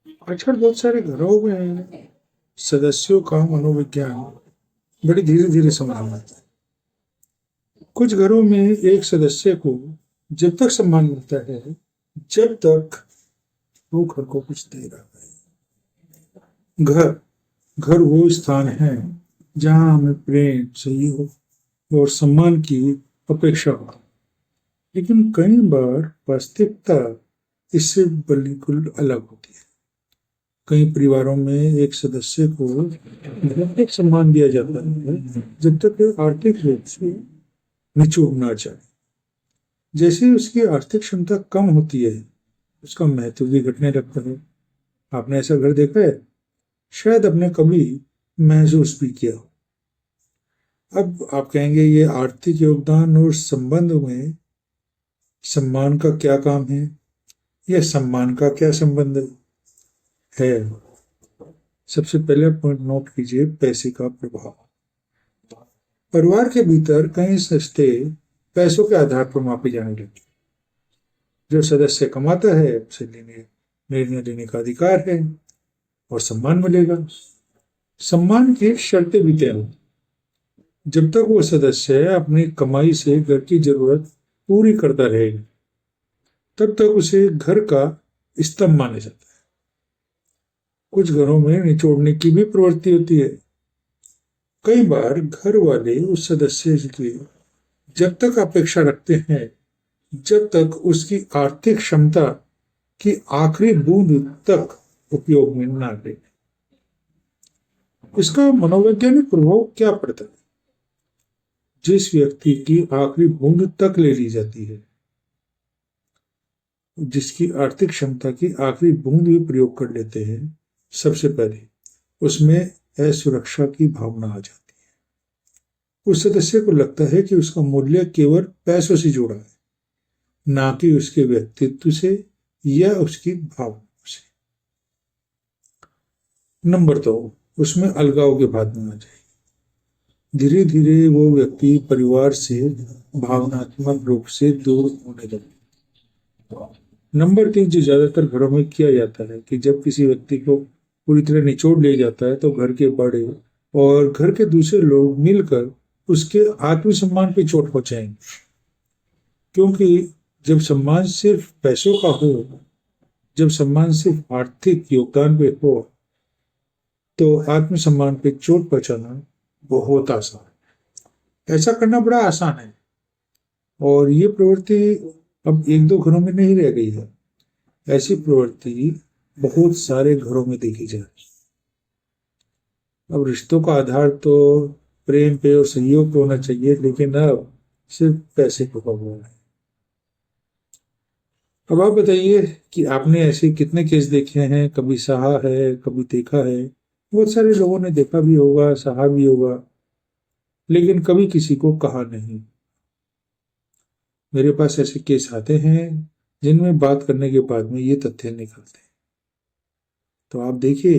आजकल बहुत सारे घरों में सदस्यों का मनोविज्ञान बड़ी धीरे धीरे समझ में आता है। कुछ घरों में एक सदस्य को जब तक सम्मान मिलता है, जब तक वो घर को कुछ दे रहा है। घर घर वो स्थान है जहाँ हमें प्रेम, सहयोग और सम्मान की अपेक्षा हो, लेकिन कई बार वास्तविकता इससे बिल्कुल अलग होती है। कई परिवारों में एक सदस्य को जब तक सम्मान दिया जाता है जब तक वो आर्थिक रूप से निचोड़ ना जाए। जैसे ही उसकी आर्थिक क्षमता कम होती है, उसका महत्व भी घटने लगता है। आपने ऐसा घर देखा है? शायद आपने कभी महसूस भी किया हो। अब आप कहेंगे, ये आर्थिक योगदान और संबंध में सम्मान का क्या काम है, या सम्मान का क्या संबंध है? सबसे पहले पॉइंट नोट कीजिए, पैसे का प्रभाव। परिवार के भीतर कई रिश्ते पैसों के आधार पर मापे जाने लगे। जो सदस्य कमाता है उसे निर्णय लेने का अधिकार है और सम्मान मिलेगा। सम्मान की शर्तें भी तय होती। जब तक वो सदस्य अपनी कमाई से घर की जरूरत पूरी करता रहेगा, तब तक उसे घर का स्तंभ माना जाता है। कुछ घरों में निचोड़ने की भी प्रवृत्ति होती है। कई बार घर वाले उस सदस्य की जब तक अपेक्षा रखते हैं जब तक उसकी आर्थिक क्षमता की आखिरी बूंद तक उपयोग में ना ले। इसका मनोवैज्ञानिक प्रभाव क्या पड़ता है? जिस व्यक्ति की आखिरी बूंद तक ले ली जाती है, जिसकी आर्थिक क्षमता की आखिरी बूंद भी प्रयोग कर लेते हैं, सबसे पहले उसमें असुरक्षा की भावना आ जाती है। उस सदस्य को लगता है कि उसका मूल्य केवल पैसों से जुड़ा है, ना कि उसके व्यक्तित्व से या उसकी भावनाओं से। नंबर 2, उसमें अलगाव की भावना आ जाए। धीरे धीरे वो व्यक्ति परिवार से भावनात्मक रूप से दूर होने लगे। नंबर 3, जो ज्यादातर घरों में किया जाता है कि जब किसी व्यक्ति को पूरी तरह निचोड़ लिया जाता है तो घर के बड़े और घर के दूसरे लोग मिलकर उसके आत्मसम्मान पे चोट पहुंचाएंगे। क्योंकि जब सम्मान सिर्फ पैसों का हो, जब सम्मान सिर्फ आर्थिक योगदान पे हो, तो आत्मसम्मान पे चोट पहुंचाना बहुत आसान है। ऐसा करना बड़ा आसान है, और ये प्रवृत्ति अब एक दो घरों में नहीं रह गई है। ऐसी प्रवृत्ति बहुत सारे घरों में देखी जा रही है। अब रिश्तों का आधार तो प्रेम पे और सहयोग पे होना चाहिए, लेकिन अब सिर्फ पैसे पे हो गया है। अब आप बताइए कि आपने ऐसे कितने केस देखे हैं, कभी सहा है, कभी देखा है। बहुत सारे लोगों ने देखा भी होगा, सहा भी होगा, लेकिन कभी किसी को कहा नहीं। मेरे पास ऐसे केस आते हैं जिनमें बात करने के बाद में ये तथ्य निकलते हैं। तो आप देखिए